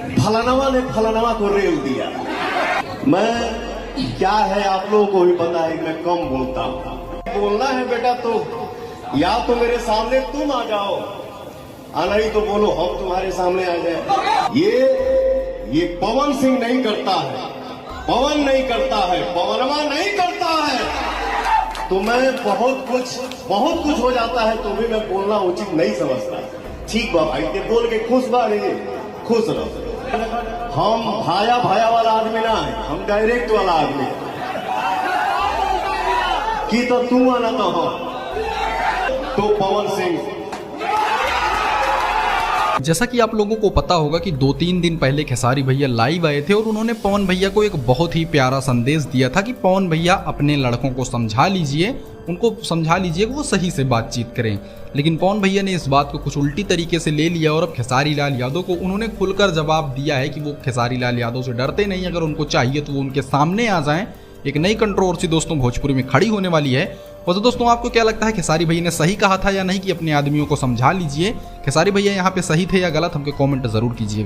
फलानवा ने फलानवा को रेल दिया। मैं क्या है आप लोगों को भी पता है, मैं कम बोलता हूँ। बोलना है बेटा तो या तो मेरे सामने तुम आ जाओ, नहीं तो बोलो हम तुम्हारे सामने आ जाए। ये पवन सिंह नहीं करता है, पवन नहीं करता है, पवनवा नहीं करता है। तो मैं बहुत कुछ हो जाता है तो भी मैं बोलना उचित नहीं समझता। ठीक बा भाई, ते बोल के खुश बा रे, खुश रहो। हम भाया वाला आदमी ना है, हम डायरेक्ट वाला आदमी है कि तो तू आना तो हो तो पवन सिंह। जैसा कि आप लोगों को पता होगा कि 2-3 दिन पहले खेसारी भैया लाइव आए थे और उन्होंने पवन भैया को एक बहुत ही प्यारा संदेश दिया था कि पवन भैया अपने लड़कों को समझा लीजिए, उनको समझा लीजिए कि वो सही से बातचीत करें। लेकिन पवन भैया ने इस बात को कुछ उल्टी तरीके से ले लिया और अब खेसारी लाल यादव को उन्होंने खुलकर जवाब दिया है कि वो खेसारी लाल यादव से डरते नहीं, अगर उनको चाहिए तो वो उनके सामने आ जाएं। एक नई कंट्रोवर्सी दोस्तों भोजपुरी में खड़ी होने वाली है। वैसे दोस्तों आपको क्या लगता है, खेसारी भैया ने सही कहा था या नहीं कि अपने आदमियों को समझा लीजिए? खेसारी भैया यहाँ पे सही थे या गलत, हमको कमेंट जरूर कीजिएगा।